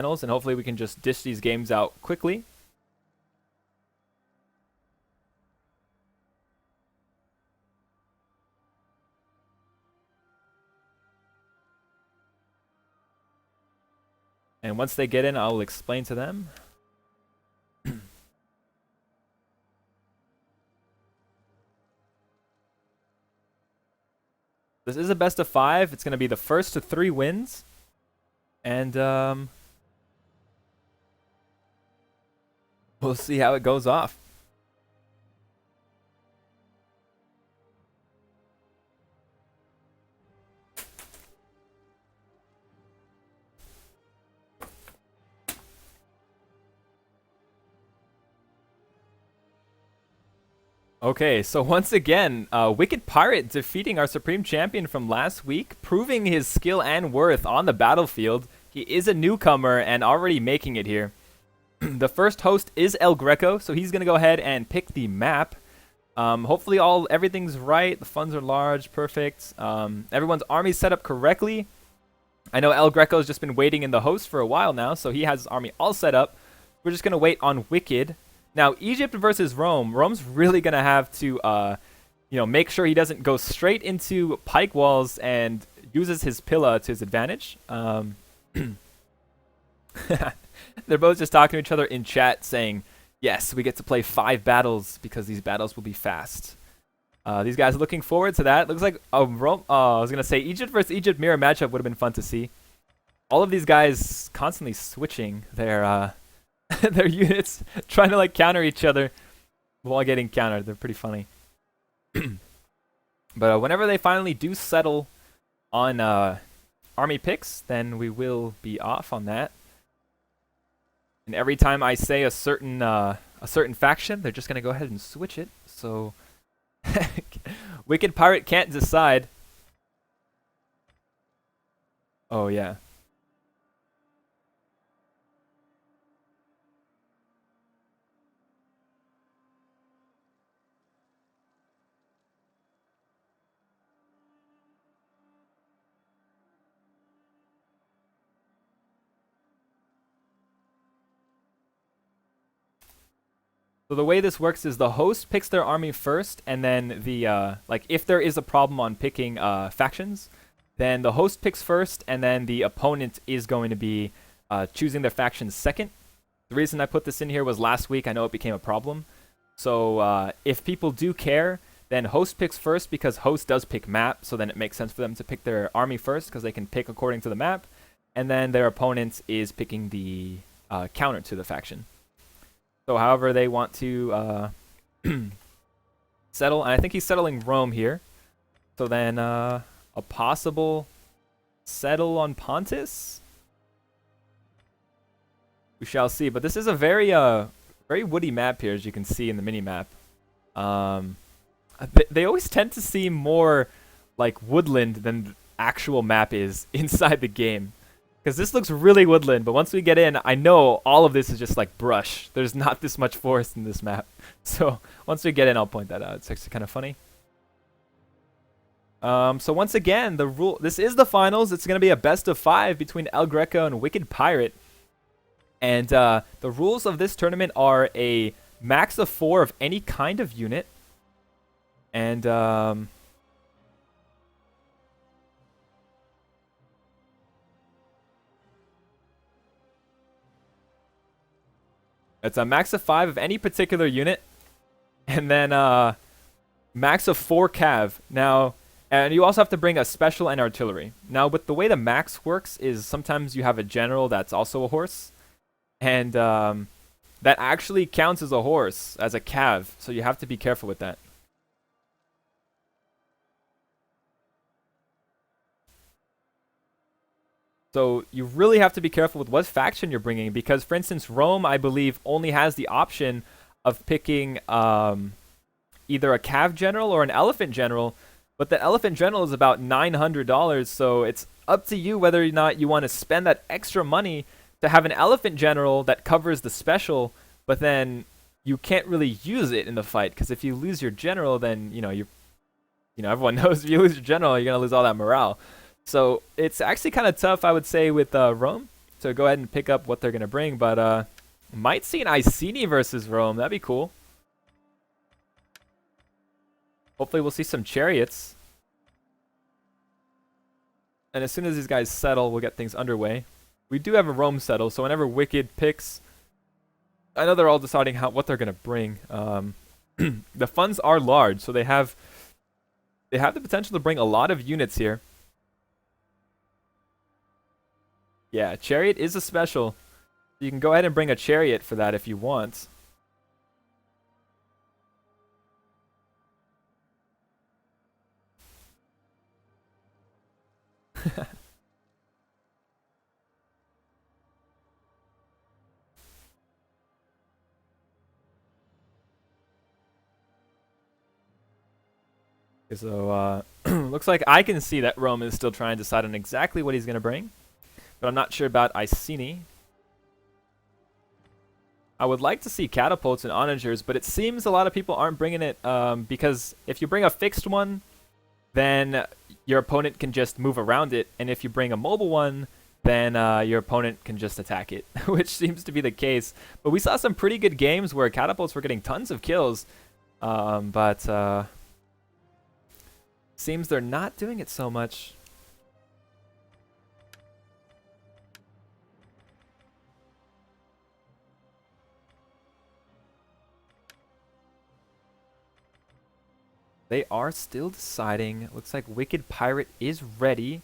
finals, and hopefully we can just dish these games out quickly. And once they get in, I'll explain to them. This is a best of 5. It's going to be the first to 3 wins. And we'll see how it goes off. Okay, so once again, WickedPirate defeating our Supreme Champion from last week, proving his skill and worth on the battlefield. He is a newcomer and already making it here. The first host is Greco, so he's going to go ahead and pick the map. Hopefully everything's right, the funds are large, perfect. Everyone's army set up correctly. I know Greco's just been waiting in the host for a while now, so he has his army all set up. We're just going to wait on Wicked. Now, Egypt versus Rome. Rome's really going to have to, make sure he doesn't go straight into pike walls and uses his Pilla to his advantage. They're both just talking to each other in chat saying, yes, we get to play 5 battles because these battles will be fast. These guys are looking forward to that. Looks like a Rome. I was going to say Egypt versus Egypt mirror matchup would have been fun to see. All of these guys constantly switching their their units, trying to like counter each other while getting countered. They're pretty funny. But whenever they finally do settle on army picks, then we will be off on that. And every time I say a certain faction, they're just gonna go ahead and switch it. So WickedPirate can't decide. Oh yeah. So the way this works is the host picks their army first, and then the if there is a problem on picking factions, then the host picks first, and then the opponent is going to be choosing their faction second. The reason I put this in here was last week I know it became a problem. So if people do care, then host picks first because host does pick map, so then it makes sense for them to pick their army first because they can pick according to the map, and then their opponent is picking the counter to the faction. So however they want to settle, and I think he's settling Rome here. So then a possible settle on Pontus? We shall see. But this is a very woody map here, as you can see in the mini-map. They always tend to seem more like woodland than the actual map is inside the game. Because this looks really woodland, but once we get in, I know all of this is just like brush. There's not this much forest in this map. So once we get in, I'll point that out. It's actually kind of funny. So once again, this is the finals. It's going to be a best of 5 between Greco and WickedPirate. And the rules of this tournament are a max of 4 of any kind of unit. And it's a max of 5 of any particular unit, and then max of 4 cav. Now, and you also have to bring a special and artillery. Now, with the way the max works is sometimes you have a general that's also a horse, and that actually counts as a horse, as a cav, so you have to be careful with that. So you really have to be careful with what faction you're bringing, because, for instance, Rome, I believe, only has the option of picking either a cav general or an elephant general, but the elephant general is about $900, so it's up to you whether or not you want to spend that extra money to have an elephant general that covers the special, but then you can't really use it in the fight, because if you lose your general, then everyone knows if you lose your general, you're gonna lose all that morale. So it's actually kind of tough, I would say, with Rome. to go ahead and pick up what they're going to bring, but might see an Iceni versus Rome. That'd be cool. Hopefully we'll see some chariots. And as soon as these guys settle, we'll get things underway. We do have a Rome settle, so whenever Wicked picks, I know they're all deciding what they're going to bring. The funds are large, so they have the potential to bring a lot of units here. Yeah, chariot is a special. You can go ahead and bring a chariot for that if you want. So, looks like I can see that Rome is still trying to decide on exactly what he's going to bring. But I'm not sure about Iceni. I would like to see catapults and onagers, but it seems a lot of people aren't bringing it because if you bring a fixed one, then your opponent can just move around it. And if you bring a mobile one, then your opponent can just attack it, which seems to be the case. But we saw some pretty good games where catapults were getting tons of kills, but seems they're not doing it so much. They are still deciding. Looks like Wicked Pirate is ready.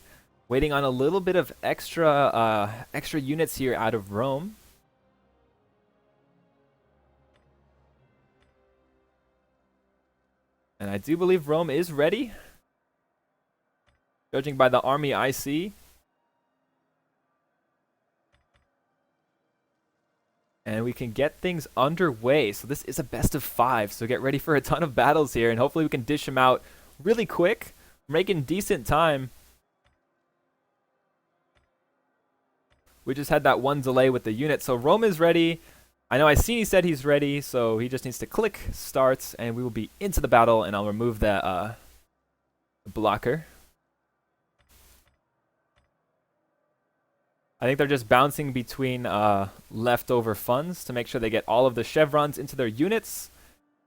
Waiting on a little bit of extra units here out of Rome. And I do believe Rome is ready. Judging by the army I see. And we can get things underway. So this is a best of 5. So get ready for a ton of battles here. And hopefully we can dish them out really quick. We're making decent time. We just had that one delay with the unit. So Rome is ready. I know Iceni said he's ready. So he just needs to click starts. And we will be into the battle. And I'll remove the blocker. I think they're just bouncing between leftover funds to make sure they get all of the chevrons into their units.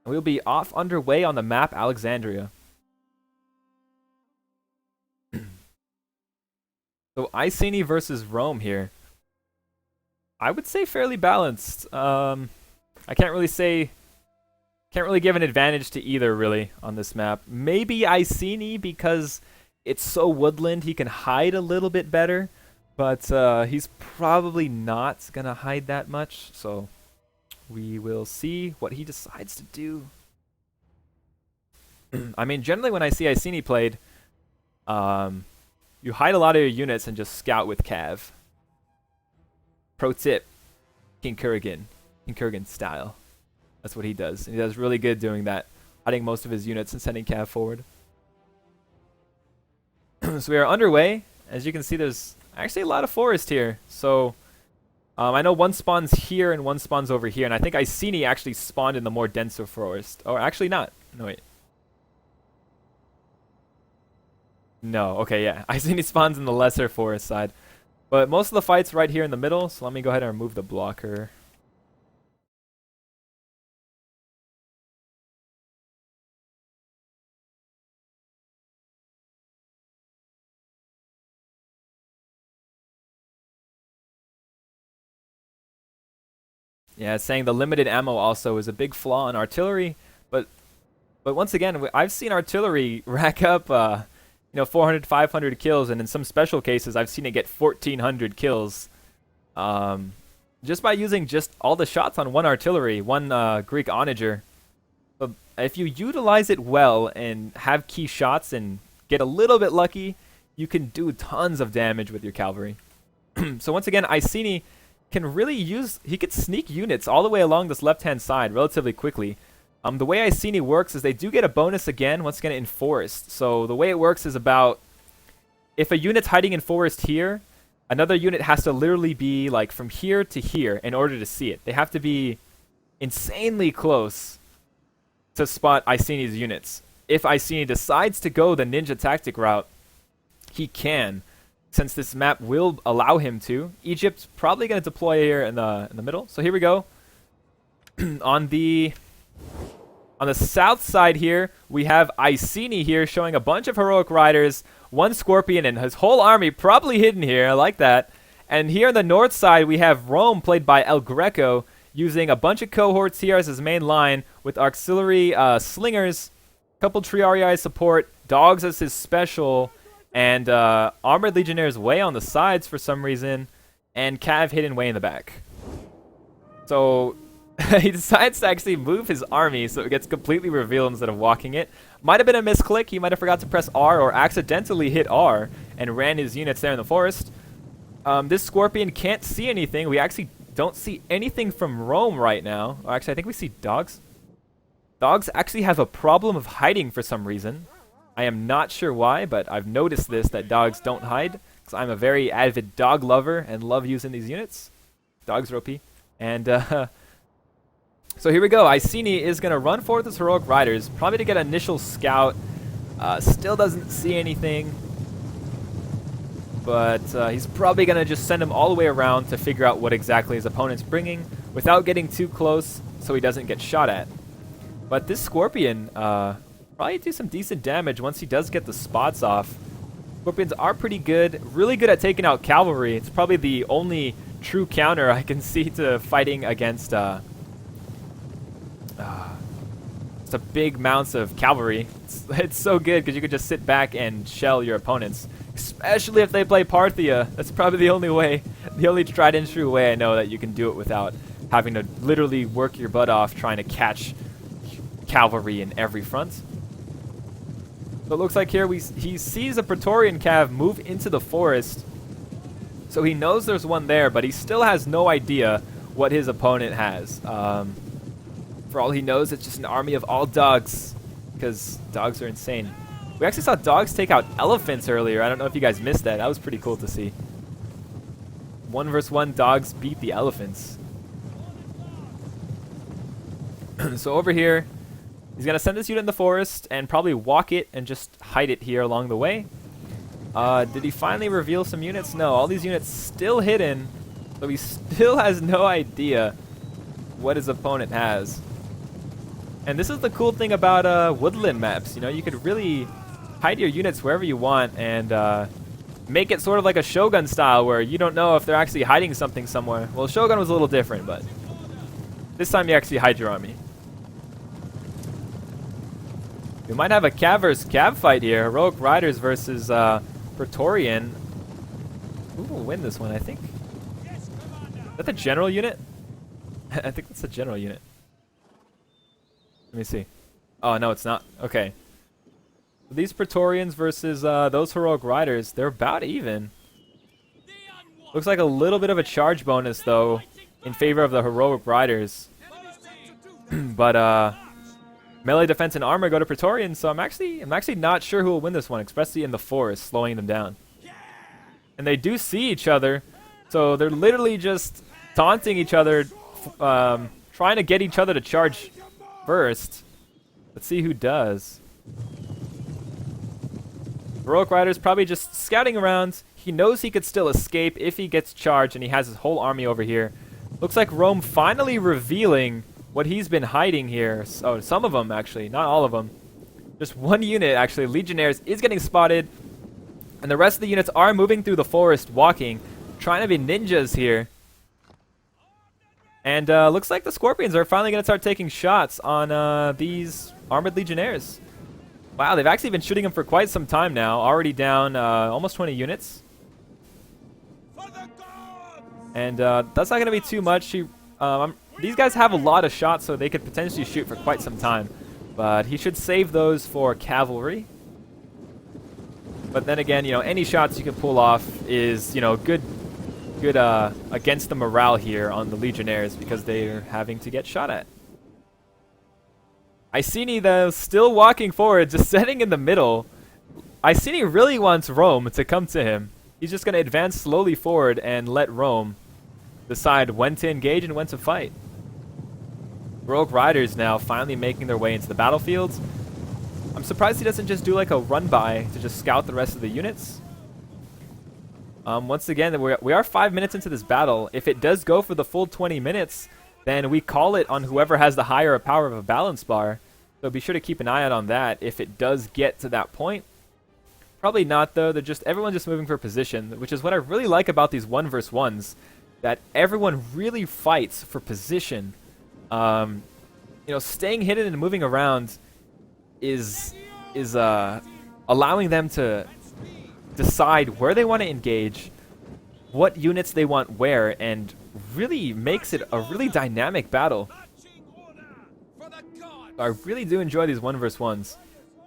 And we'll be off underway on the map Alexandria. So Iceni versus Rome here. I would say fairly balanced. I can't really give an advantage to either really on this map. Maybe Iceni because it's so woodland, he can hide a little bit better. But he's probably not going to hide that much, so we will see what he decides to do. I mean, generally when I see Iceni played, you hide a lot of your units and just scout with Cav. Pro tip, King Kurgan style. That's what he does, and he does really good doing that, hiding most of his units and sending Cav forward. So we are underway. As you can see, there's actually a lot of forest here. So I know one spawns here and one spawns over here. And I think Iceni actually spawned in the more denser forest. Or actually not. No, wait. No, okay, yeah. Iceni spawns in the lesser forest side. But most of the fight's right here in the middle. So let me go ahead and remove the blocker. Yeah, it's saying the limited ammo also is a big flaw in artillery, but once again, I've seen artillery rack up 400, 500 kills, and in some special cases, I've seen it get 1,400 kills, just by using just all the shots on one artillery, one Greek onager. But if you utilize it well and have key shots and get a little bit lucky, you can do tons of damage with your cavalry. So once again, Iceni can really he could sneak units all the way along this left-hand side relatively quickly. The way Iceni works is they do get a bonus again once again in forest. So the way it works is about if a unit's hiding in forest here, another unit has to literally be like from here to here in order to see it. They have to be insanely close to spot Iceni's units. If Iceni decides to go the ninja tactic route, he can. since this map will allow him to. Egypt's probably going to deploy here in the middle. So here we go. On the south side here, we have Iceni here showing a bunch of heroic riders, one Scorpion, and his whole army probably hidden here. I like that. And here on the north side, we have Rome, played by El Greco, using a bunch of cohorts here as his main line, with auxiliary slingers, couple Triarii support, dogs as his special, and armored legionnaires way on the sides for some reason, and Cav hidden way in the back. So he decides to actually move his army so it gets completely revealed instead of walking it. Might have been a misclick. He might have forgot to press R or accidentally hit R and ran his units there in the forest. This Scorpion can't see anything. We actually don't see anything from Rome right now. Or actually, I think we see dogs. Dogs actually have a problem of hiding for some reason. I am not sure why, but I've noticed this, that dogs don't hide. Because I'm a very avid dog lover and love using these units. Dogs are OP. And so here we go. Iceni is going to run forward with his heroic riders, probably to get an initial scout. Still doesn't see anything. But he's probably going to just send him all the way around to figure out what exactly his opponent's bringing without getting too close so he doesn't get shot at. But this Scorpion probably do some decent damage once he does get the spots off. Scorpions are pretty good, really good at taking out cavalry. It's probably the only true counter I can see to fighting against the big mounts of cavalry. It's so good because you could just sit back and shell your opponents, especially if they play Parthia. That's probably the only way, the only tried and true way I know that you can do it without having to literally work your butt off trying to catch cavalry in every front. So it looks like here he sees a Praetorian Cav move into the forest, so he knows there's one there, but he still has no idea what his opponent has. For all he knows, it's just an army of all dogs, because dogs are insane. We actually saw dogs take out elephants earlier. I don't know if you guys missed that. That was pretty cool to see. 1 versus 1, dogs beat the elephants. So over here, he's going to send this unit in the forest and probably walk it and just hide it here along the way. Did he finally reveal some units? No, all these units still hidden, so he still has no idea what his opponent has. And this is the cool thing about woodland maps. You know, you could really hide your units wherever you want and make it sort of like a Shogun style where you don't know if they're actually hiding something somewhere. Well, Shogun was a little different, but this time you actually hide your army. We might have a Cav versus Cav fight here. Heroic Riders versus Praetorian. Who will win this one, I think? Is that the general unit? I think that's the general unit. Let me see. Oh, no, it's not. Okay. These Praetorians versus those Heroic Riders, they're about even. Looks like a little bit of a charge bonus, though, in favor of the Heroic Riders. But melee defense and armor go to Praetorian, so I'm actually not sure who will win this one, especially in the forest, slowing them down. And they do see each other, so they're literally just taunting each other, trying to get each other to charge first. Let's see who does. Heroic Rider's probably just scouting around. He knows he could still escape if he gets charged, and he has his whole army over here. Looks like Rome finally revealing what he's been hiding here. So some of them, actually, not all of them. Just one unit, actually, Legionnaires, is getting spotted. And the rest of the units are moving through the forest, walking, trying to be ninjas here. And looks like the Scorpions are finally going to start taking shots on these armored Legionnaires. Wow, they've actually been shooting them for quite some time now. Already down almost 20 units. And that's not going to be too much. These guys have a lot of shots, so they could potentially shoot for quite some time. But he should save those for cavalry. But then again, you know, any shots you can pull off is, you know, good against the morale here on the Legionnaires because they're having to get shot at. Iceni, though, still walking forward, just sitting in the middle. Iceni really wants Rome to come to him. He's just going to advance slowly forward and let Rome decide when to engage and when to fight. Rogue Riders now finally making their way into the battlefield. I'm surprised he doesn't just do like a run-by to just scout the rest of the units. Once again, we are 5 minutes into this battle. If it does go for the full 20 minutes, then we call it on whoever has the higher power of a balance bar. So be sure to keep an eye out on that if it does get to that point. Probably not, though. Everyone's just moving for position, which is what I really like about these 1v1s, that everyone really fights for position. You know, staying hidden and moving around is allowing them to decide where they want to engage, what units they want where, and really makes it a really dynamic battle. I really do enjoy these 1v1s.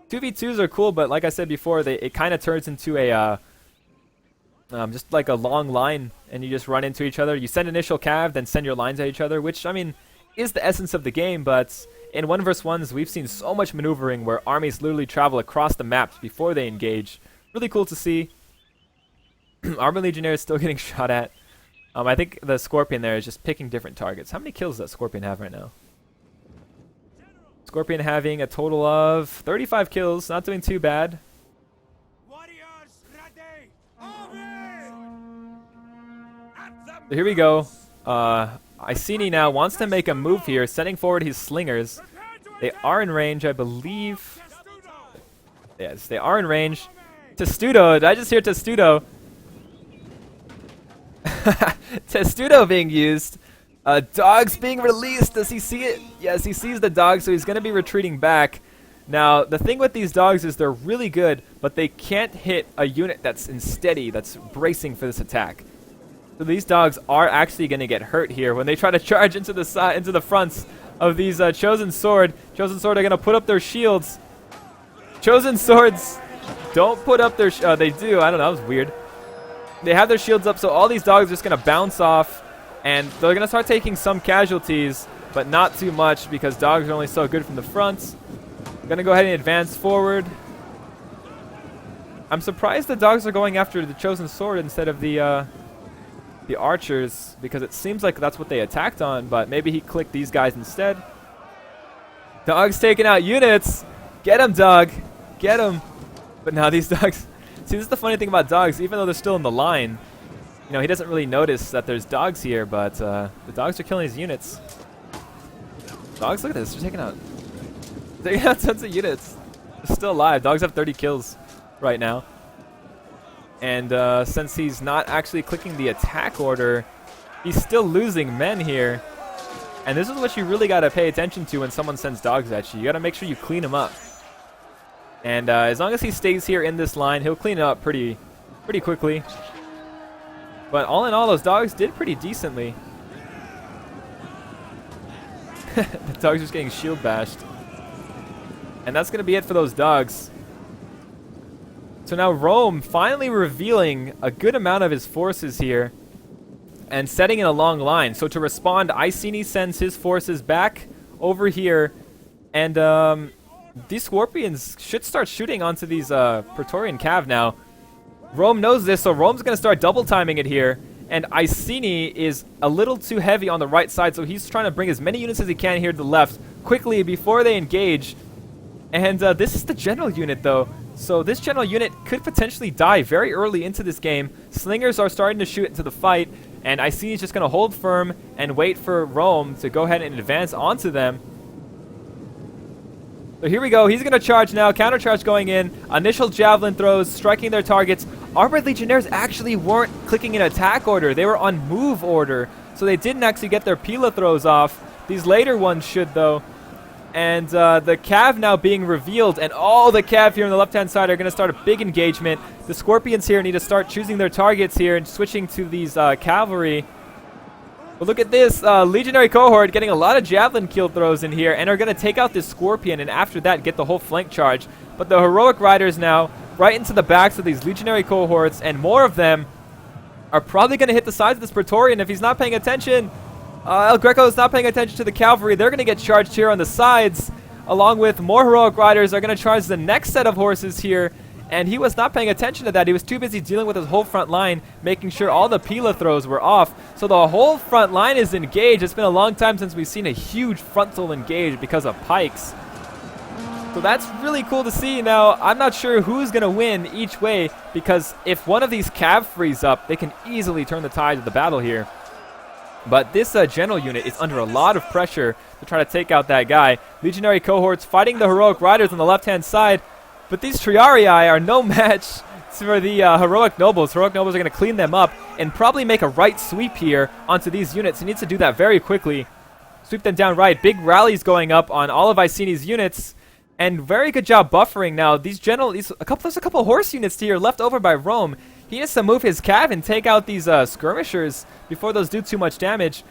2v2s are cool, but like I said before, it kind of turns into a just like a long line, and you just run into each other. You send initial cav, then send your lines at each other, which, I mean, is the essence of the game, but in 1v1s, we've seen so much maneuvering where armies literally travel across the maps before they engage. Really cool to see. Armor Legionnaire is still getting shot at. I think the Scorpion there is just picking different targets. How many kills does that Scorpion have right now? Scorpion having a total of 35 kills, not doing too bad. So here we go. Iceni now wants to make a move here, sending forward his slingers. They are in range, I believe. Yes, they are in range. Testudo, did I just hear Testudo? Testudo being used. Dogs being released. Does he see it? Yes, he sees the dog, so he's going to be retreating back. Now, the thing with these dogs is they're really good, but they can't hit a unit that's in steady, that's bracing for this attack. So these dogs are actually going to get hurt here when they try to charge into the side, into the fronts of these Chosen Sword. Chosen Sword are going to put up their shields. Chosen Swords don't put up their... they do. I don't know. That was weird. They have their shields up, so all these dogs are just going to bounce off. And they're going to start taking some casualties, but not too much because dogs are only so good from the front. Going to go ahead and advance forward. I'm surprised the dogs are going after the Chosen Sword instead of the archers, because it seems like that's what they attacked on, but maybe he clicked these guys instead. Dogs taking out units. Get him, dog. Get him. But now these dogs... See, this is the funny thing about dogs. Even though they're still in the line, you know, he doesn't really notice that there's dogs here, but the dogs are killing his units. Dogs, look at this. They're taking out tons of units. They're still alive. Dogs have 30 kills right now. And since he's not actually clicking the attack order, he's still losing men here. And this is what you really got to pay attention to when someone sends dogs at you. You got to make sure you clean them up. And as long as he stays here in this line, he'll clean it up pretty quickly. But all in all, those dogs did pretty decently. The dogs just getting shield bashed. And that's going to be it for those dogs. So now Rome finally revealing a good amount of his forces here and setting in a long line. So to respond, Iceni sends his forces back over here. And these Scorpions should start shooting onto these Praetorian Cav now. Rome knows this, so Rome's going to start double timing it here. And Iceni is a little too heavy on the right side, so he's trying to bring as many units as he can here to the left quickly before they engage. And this is the general unit, though. So this general unit could potentially die very early into this game. Slingers are starting to shoot into the fight, and Iceni is just going to hold firm and wait for Rome to go ahead and advance onto them. So here we go. He's going to charge now. Counter charge going in. Initial javelin throws, striking their targets. Armored Legionnaires actually weren't clicking an attack order. They were on move order, so they didn't actually get their Pila throws off. These later ones should, though. And the Cav now being revealed, and all the Cav here on the left-hand side are going to start a big engagement. The Scorpions here need to start choosing their targets here and switching to these cavalry. But look at this, Legionary Cohort getting a lot of Javelin kill throws in here and are going to take out this Scorpion, and after that get the whole flank charge. But the Heroic Riders now right into the backs of these Legionary Cohorts, and more of them are probably going to hit the sides of this Praetorian if he's not paying attention. El Greco is not paying attention to the cavalry. They're going to get charged here on the sides, along with more Heroic Riders are going to charge the next set of horses here. And he was not paying attention to that. He was too busy dealing with his whole front line, making sure all the Pila throws were off. So the whole front line is engaged. It's been a long time since we've seen a huge frontal engage because of pikes. So that's really cool to see. Now, I'm not sure who's going to win each way, because if one of these cav frees up, they can easily turn the tide of the battle here. But this general unit is under a lot of pressure to try to take out that guy. Legionary cohorts fighting the heroic riders on the left-hand side, but these Triarii are no match for the heroic nobles. Heroic nobles are going to clean them up and probably make a right sweep here onto these units. He needs to do that very quickly. Sweep them down right. Big rallies going up on all of Icini's units. And very good job buffering now. There's a couple horse units here left over by Rome. He needs to move his cav and take out these skirmishers before those do too much damage.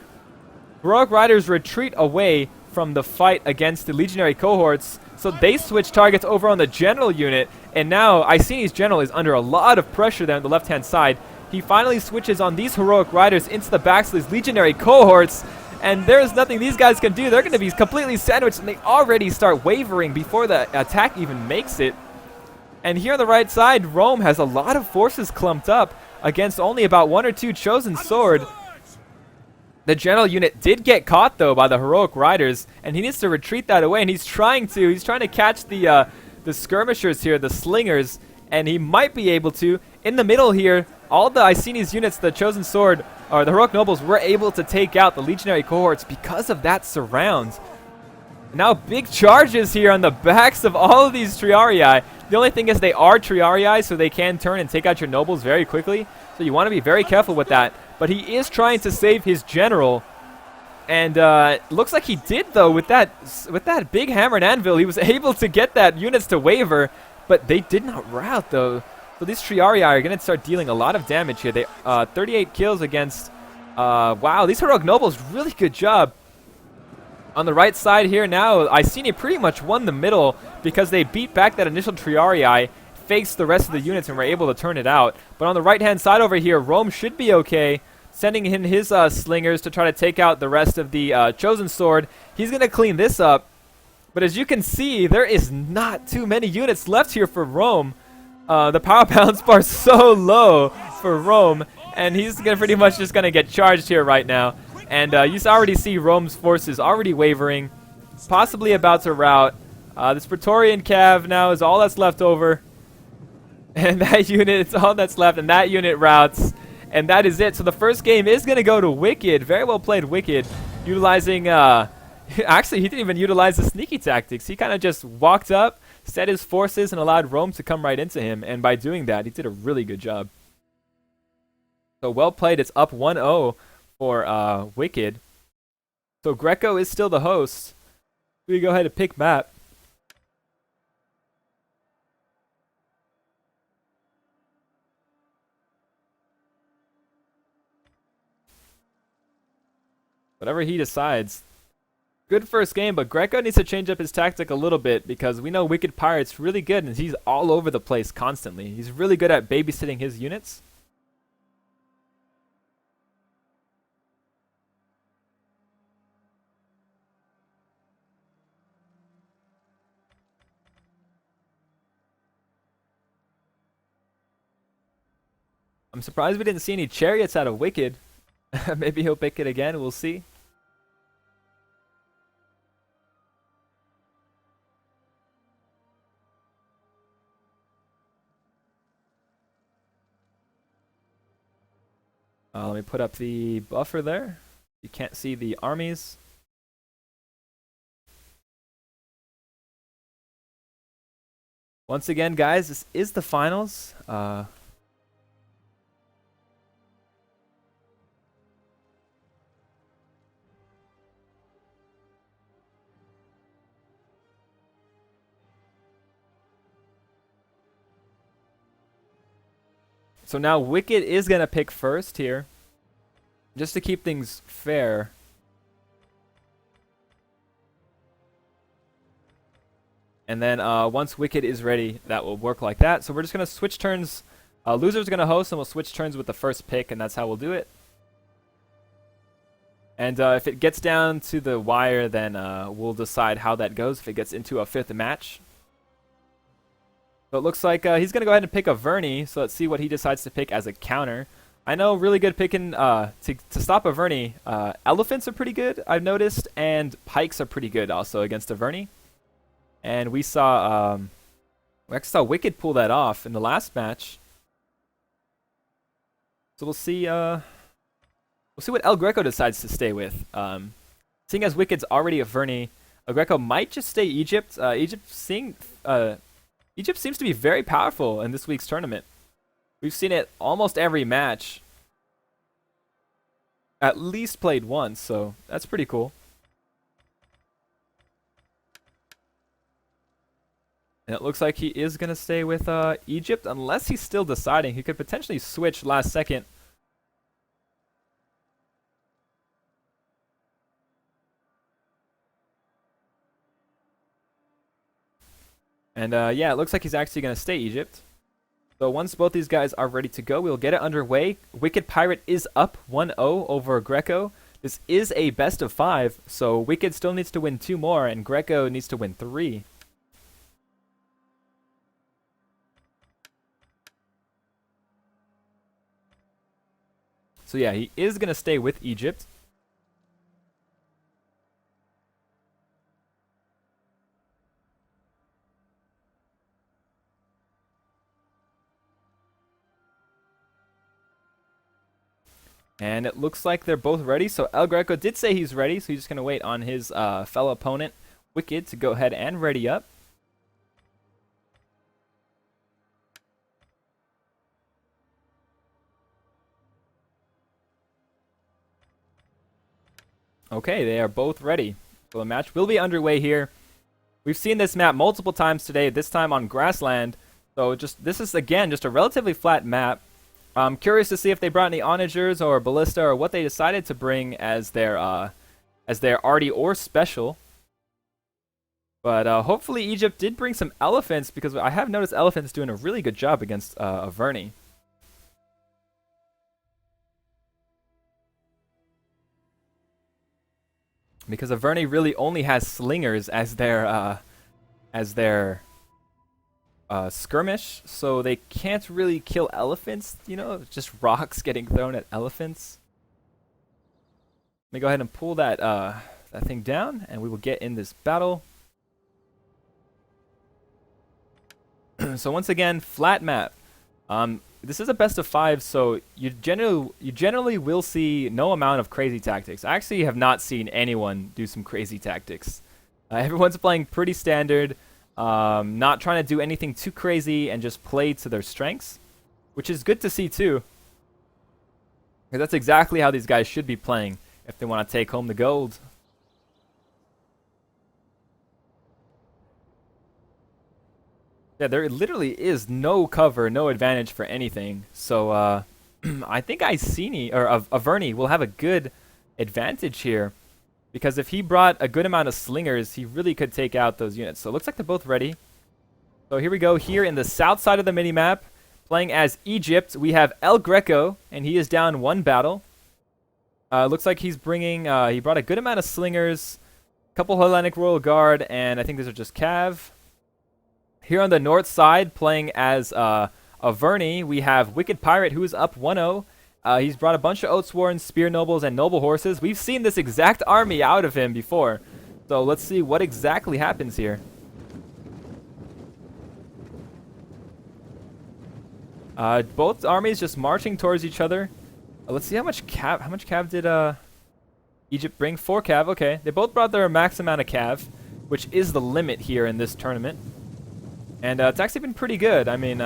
Heroic Riders retreat away from the fight against the Legionary cohorts, so they switch targets over on the general unit, and now Icini's general is under a lot of pressure there on the left-hand side. He finally switches on these Heroic Riders into the backs of these Legionary cohorts, and there's nothing these guys can do. They're going to be completely sandwiched, and they already start wavering before the attack even makes it. And here on the right side, Rome has a lot of forces clumped up against only about 1 or 2 chosen sword. The general unit did get caught, though, by the Heroic Riders, and he needs to retreat that away, and he's trying to catch the skirmishers here, the slingers, and he might be able to. In the middle here, all the Icini's units, the chosen sword, or the Heroic Nobles, were able to take out the Legionary cohorts because of that surround. Now big charges here on the backs of all of these Triarii. The only thing is they are Triarii, so they can turn and take out your nobles very quickly. So you want to be very careful with that. But he is trying to save his general. And looks like he did, though, with that big hammer and anvil. He was able to get that units to waver, but they did not rout, though. So these Triarii are going to start dealing a lot of damage here. They 38 kills against... wow, these Heroic Nobles, really good job. On the right side here now, Icini pretty much won the middle because they beat back that initial Triarii, faced the rest of the units, and were able to turn it out. But on the right-hand side over here, Rome should be okay, sending in his slingers to try to take out the rest of the chosen sword. He's going to clean this up. But as you can see, there is not too many units left here for Rome. The power balance bar is so low for Rome, and he's pretty much just going to get charged here right now. And you already see Rome's forces already wavering, possibly about to rout. This Praetorian cav now is all that's left over. And that unit is all that's left, and that unit routs. And that is it. So the first game is going to go to Wicked. Very well played, Wicked. Utilizing... actually, he didn't even utilize the sneaky tactics. He kind of just walked up, set his forces, and allowed Rome to come right into him. And by doing that, he did a really good job. So well played. It's up 1-0 for Wicked. So Greco is still the host. We go ahead and pick map. Whatever he decides. Good first game, but Greco needs to change up his tactic a little bit because we know Wicked Pirate's really good and he's all over the place constantly. He's really good at babysitting his units. I'm surprised we didn't see any chariots out of Wicked. Maybe he'll pick it again, we'll see. Let me put up the buffer there. You can't see the armies. Once again, guys, this is the finals. So now Wicked is going to pick first here, just to keep things fair. And then once Wicked is ready, that will work like that. So we're just going to switch turns. Loser's going to host, and we'll switch turns with the first pick, and that's how we'll do it. And if it gets down to the wire, then we'll decide how that goes if it gets into a fifth match. So it looks like he's going to go ahead and pick a Verney, so let's see what he decides to pick as a counter. I know really good picking to stop a Verney. Elephants are pretty good, I've noticed, and pikes are pretty good also against a Verney. And we actually saw Wicked pull that off in the last match. So we'll see what El Greco decides to stay with. Seeing as Wicked's already a Vernie, El Greco might just stay Egypt. Egypt seems to be very powerful in this week's tournament. We've seen it almost every match. At least played once, so that's pretty cool. And it looks like he is going to stay with Egypt, unless he's still deciding. He could potentially switch last second. And yeah, it looks like he's actually going to stay Egypt. So once both these guys are ready to go, we'll get it underway. Wicked Pirate is up 1-0 over Greco. This is a best of 5, so Wicked still needs to win 2 more, and Greco needs to win 3. So yeah, he is going to stay with Egypt. And it looks like they're both ready. So El Greco did say he's ready, so he's just going to wait on his fellow opponent, Wicked, to go ahead and ready up. Okay, they are both ready. So the match will be underway here. We've seen this map multiple times today, this time on grassland. So this is, again, just a relatively flat map. I'm curious to see if they brought any onagers or ballista or what they decided to bring as their arty or special. But hopefully Egypt did bring some elephants, because I have noticed elephants doing a really good job against a Vernie. Because a Vernie really only has slingers as their skirmish, so they can't really kill elephants, you know, just rocks getting thrown at elephants. Let me go ahead and pull that thing down, and we will get in this battle. So once again, flat map. This is a best of 5, so you generally will see no amount of crazy tactics. I actually have not seen anyone do some crazy tactics. Everyone's playing pretty standard. Not trying to do anything too crazy and just play to their strengths, which is good to see too. Because that's exactly how these guys should be playing if they want to take home the gold. Yeah, there literally is no cover, no advantage for anything. So I think a Vernie will have a good advantage here. Because if he brought a good amount of slingers, he really could take out those units. So it looks like they're both ready. So here we go. Here in the south side of the minimap, playing as Egypt, we have El Greco, and he is down 1 battle. Looks like he's bringing, he brought a good amount of slingers, a couple Hellenic Royal Guard, and I think these are just Cav. Here on the north side, playing as a Vernie, we have Wicked Pirate, who is up 1-0. He's brought a bunch of Oathsworn, Spear Nobles, and Noble Horses. We've seen this exact army out of him before. So let's see what exactly happens here. Both armies just marching towards each other. Let's see how much cav did Egypt bring? 4 cav, okay. They both brought their max amount of cav, which is the limit here in this tournament. And it's actually been pretty good. I mean,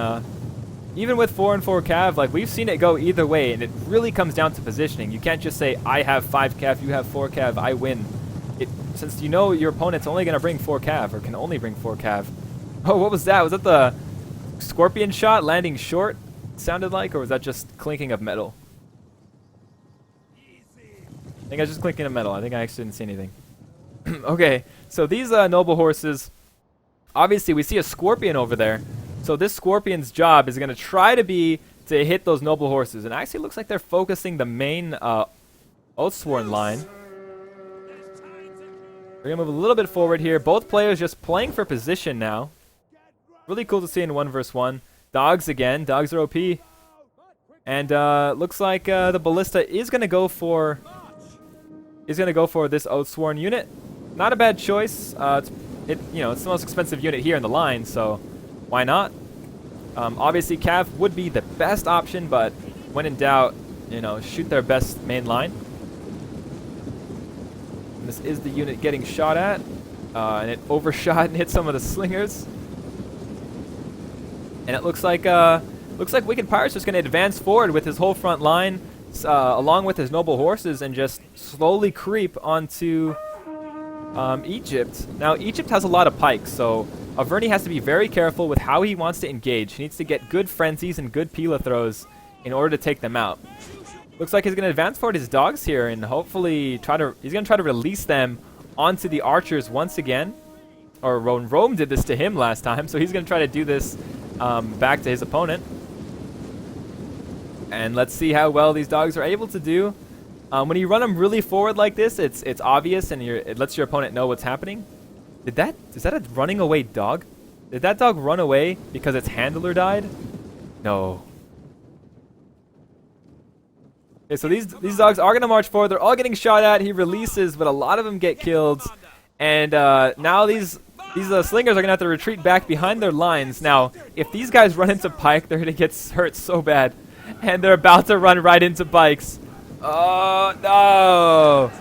even with 4 and 4 cav, like, we've seen it go either way, and it really comes down to positioning. You can't just say, I have 5 cav, you have 4 cav, I win. Since you know your opponent's only going to bring 4 cav, or can only bring 4 cav. Oh, what was that? Was that the scorpion shot landing short, sounded like, or was that just clinking of metal? I think I was just clinking of metal. I think I actually didn't see anything. Okay, so these noble horses, obviously we see a scorpion over there. So this scorpion's job is going to try to be to hit those noble horses. And it actually looks like they're focusing the main Oathsworn line. We're going to move a little bit forward here. Both players just playing for position now. Really cool to see in 1 versus 1. Dogs again. Dogs are OP. And looks like the ballista is going to go for this Oathsworn unit. Not a bad choice. It's it's the most expensive unit here in the line, so why not? Obviously, Cav would be the best option, but when in doubt, shoot their best main line. And this is the unit getting shot at, and it overshot and hit some of the slingers. And it looks like WickedPirate's just going to advance forward with his whole front line, along with his noble horses, and just slowly creep onto Egypt. Now, Egypt has a lot of pikes, so Averni has to be very careful with how he wants to engage. He needs to get good frenzies and good Pila throws in order to take them out. Looks like he's going to advance forward his dogs here, and hopefully he's going to try to release them onto the archers once again. Or Rome did this to him last time, so he's going to try to do this back to his opponent. And let's see how well these dogs are able to do. When you run them really forward like this, it's obvious, and it lets your opponent know what's happening. Is that a running away dog? Did that dog run away because its handler died? No. Okay, so these dogs are going to march forward. They're all getting shot at. He releases, but a lot of them get killed. And now these slingers are going to have to retreat back behind their lines. Now, if these guys run into Pike, they're going to get hurt so bad. And they're about to run right into Pikes. Oh, no.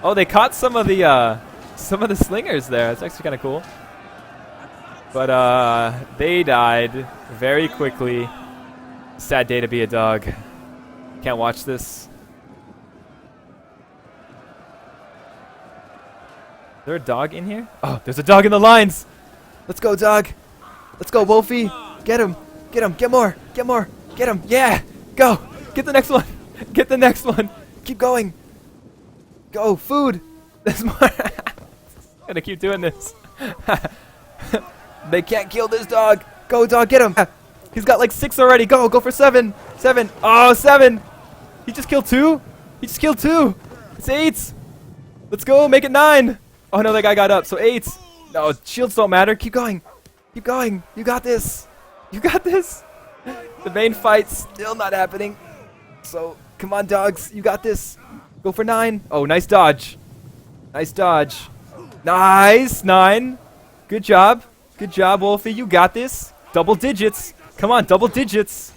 Oh, they caught some of the slingers there. That's actually kind of cool. But they died very quickly. Sad day to be a dog. Can't watch this. Is there a dog in here? Oh, there's a dog in the lines. Let's go, dog. Let's go, Wolfie. Get him. Get him. Get more. Get more. Get him. Yeah. Go. Get the next one. Get the next one. Keep going. Go. Food. There's more. Gonna keep doing this. They can't kill this dog. Go, dog. Get him. He's got like 6 already. Go. Go for 7. 7. Oh, 7. He just killed 2. He just killed 2. It's 8. Let's go. Make it 9. Oh, no. That guy got up. So 8. No, shields don't matter. Keep going. Keep going. You got this. You got this. The main fight's still not happening. So, come on, dogs. You got this. Go for 9. Oh, nice dodge. Nice dodge. Nice. 9. Good job. Good job, Wolfie. You got this. Double digits. Come on, double digits.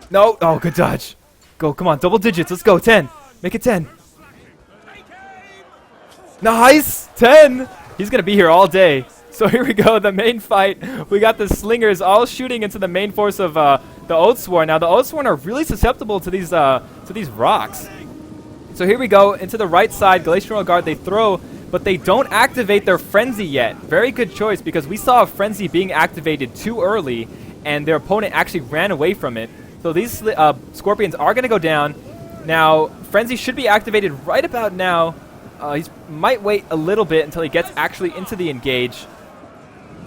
No. Oh, good dodge. Go. Come on, double digits. Let's go. 10. Make it 10. Nice. 10. He's going to be here all day. So here we go, the main fight. We got the slingers all shooting into the main force of the Oathsworn. Now the Oathsworn are really susceptible to these rocks. So here we go into the right side. Galatian Royal Guard, they throw, but they don't activate their frenzy yet. Very good choice, because we saw a frenzy being activated too early, and their opponent actually ran away from it. So these scorpions are going to go down. Now frenzy should be activated right about now. He might wait a little bit until he gets actually into the engage.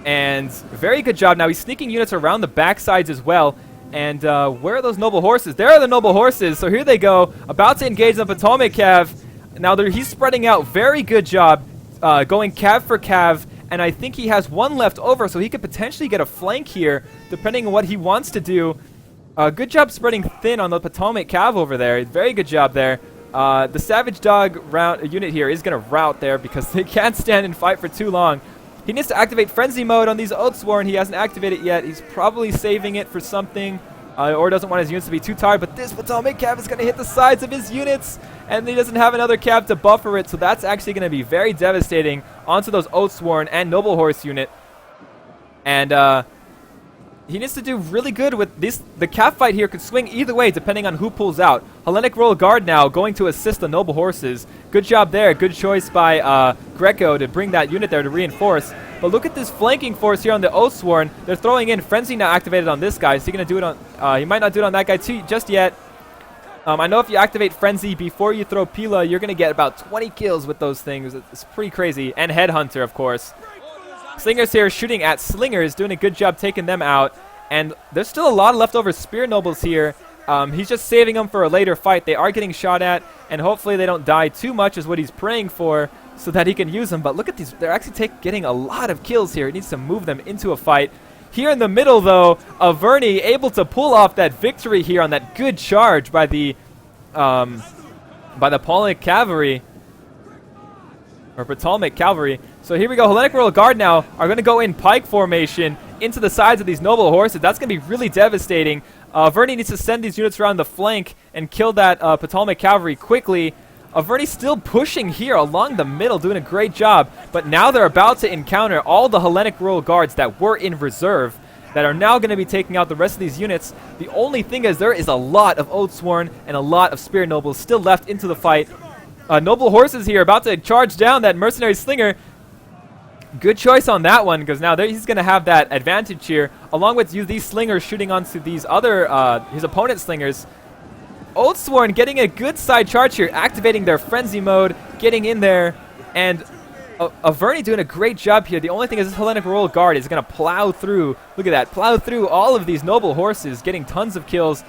And very good job. Now he's sneaking units around the backsides as well. And where are those noble horses? There are the noble horses. So here they go, about to engage the Potomac Cav. Now he's spreading out. Very good job going Cav for Cav. And I think he has 1 left over, so he could potentially get a flank here, depending on what he wants to do. Good job spreading thin on the Potomac Cav over there. Very good job there. The Savage Dog unit here is going to rout there because they can't stand and fight for too long. He needs to activate Frenzy Mode on these Oathsworn. He hasn't activated it yet. He's probably saving it for something, or doesn't want his units to be too tired. But this Potomac Cav is going to hit the sides of his units, and he doesn't have another Cav to buffer it. So that's actually going to be very devastating onto those Oathsworn and Noble Horse unit. And he needs to do really good with this. The Cav fight here could swing either way depending on who pulls out. Hellenic Royal Guard now going to assist the Noble Horses. Good job there. Good choice by Greco to bring that unit there to reinforce. But look at this flanking force here on the Oathsworn. They're throwing in Frenzy now activated on this guy. Is he going to do it on... he might not do it on that guy too just yet. I know if you activate Frenzy before you throw Pila, you're going to get about 20 kills with those things. It's pretty crazy. And Headhunter, of course. Slingers here shooting at Slingers, doing a good job taking them out. And there's still a lot of leftover Spear Nobles here. He's just saving them for a later fight. They are getting shot at, and hopefully they don't die too much is what he's praying for so that he can use them. But look at these. They're actually getting a lot of kills here. He needs to move them into a fight. Here in the middle, though, Averni able to pull off that victory here on that good charge by the Potomac Cavalry. Or Potomac Cavalry. So here we go. Hellenic Royal Guard now are going to go in pike formation into the sides of these noble horses. That's going to be really devastating. Verney needs to send these units around the flank and kill that Ptolemaic cavalry quickly. Verney's still pushing here along the middle, doing a great job. But now they're about to encounter all the Hellenic Royal Guards that were in reserve that are now going to be taking out the rest of these units. The only thing is there is a lot of Oathsworn and a lot of Spear Nobles still left into the fight. Noble horses here about to charge down that mercenary slinger. Good choice on that one, because now he's going to have that advantage here, along with these slingers shooting onto these other, his opponent's slingers. Oathsworn getting a good side charge here, activating their frenzy mode, getting in there, and Verney doing a great job here. The only thing is this Hellenic Royal Guard is going to plow through, look at that, plow through all of these noble horses, getting tons of kills.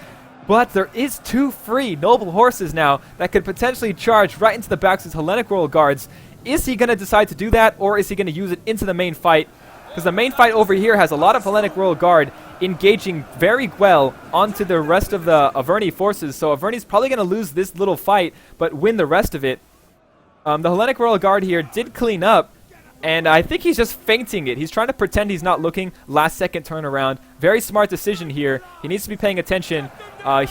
But there is 2 free noble horses now that could potentially charge right into the backs of his Hellenic Royal Guards. Is he going to decide to do that, or is he going to use it into the main fight? Because the main fight over here has a lot of Hellenic Royal Guard engaging very well onto the rest of the Verney forces. So Verney's probably going to lose this little fight, but win the rest of it. The Hellenic Royal Guard here did clean up, and I think he's just feinting it. He's trying to pretend he's not looking. Last second turnaround. Very smart decision here. He needs to be paying attention.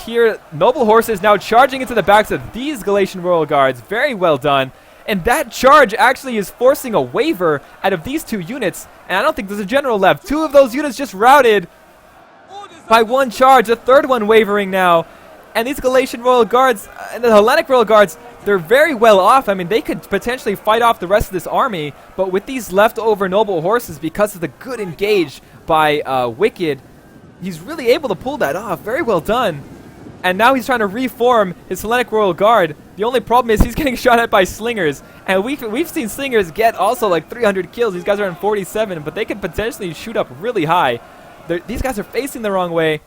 Here, noble horses now charging into the backs of these Galatian Royal Guards. Very well done. And that charge actually is forcing a waver out of these 2 units. And I don't think there's a general left. 2 of those units just routed by 1 charge. A 3rd one wavering now. And these Galatian Royal Guards, and the Hellenic Royal Guards, they're very well off. I mean, they could potentially fight off the rest of this army. But with these leftover noble horses, because of the good engage by Wicked, he's really able to pull that off. Very well done. And now he's trying to reform his Hellenic Royal Guard. The only problem is he's getting shot at by slingers. And we've seen slingers get also like 300 kills. These guys are on 47, but they could potentially shoot up really high. These guys are facing the wrong way.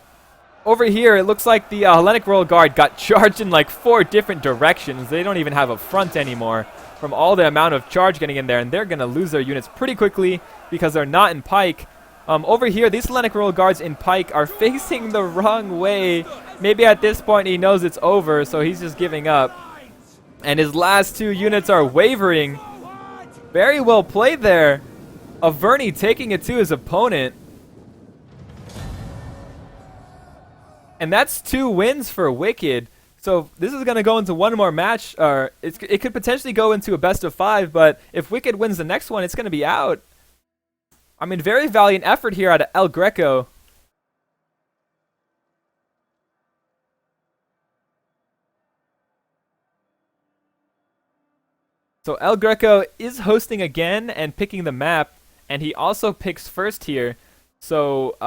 Over here, it looks like the Hellenic Royal Guard got charged in like 4 different directions. They don't even have a front anymore from all the amount of charge getting in there. And they're going to lose their units pretty quickly because they're not in pike. Over here, these Hellenic Royal Guards in pike are facing the wrong way. Maybe at this point he knows it's over, so he's just giving up. And his last 2 units are wavering. Very well played there. Verney taking it to his opponent. And that's 2 wins for Wicked. So this is going to go into one more match. Or it could potentially go into a best of 5, but if Wicked wins the next one, it's going to be out. I mean, very valiant effort here out of El Greco. So El Greco is hosting again and picking the map, and he also picks first here. So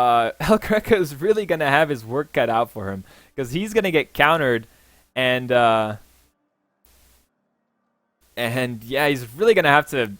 El Greco is really going to have his work cut out for him, because he's going to get countered, and yeah, he's really going to have to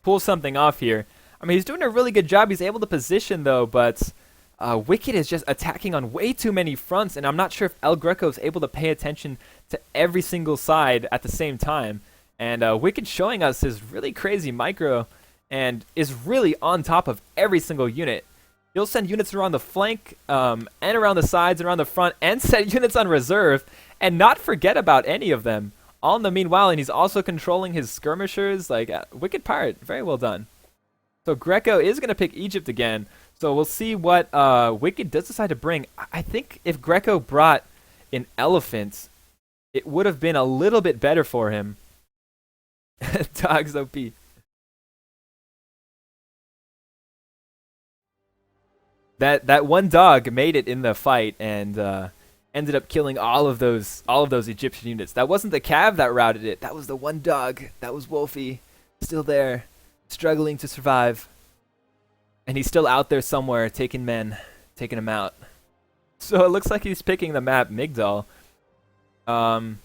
pull something off here. I mean, he's doing a really good job. He's able to position, though, but Wicked is just attacking on way too many fronts, and I'm not sure if El Greco is able to pay attention to every single side at the same time. And Wicked showing us his really crazy micro and is really on top of every single unit. He'll send units around the flank and around the sides and around the front and set units on reserve and not forget about any of them. All in the meanwhile, and he's also controlling his skirmishers. Like, Wicked Pirate, very well done. So Greco is going to pick Egypt again. So we'll see what Wicked does decide to bring. I think if Greco brought an elephant, it would have been a little bit better for him. Dogs OP. That one dog made it in the fight and ended up killing all of those Egyptian units. That wasn't the cav that routed it. That was the one dog. That was Wolfie, still there, struggling to survive. And he's still out there somewhere taking men, taking them out. So it looks like he's picking the map Migdal.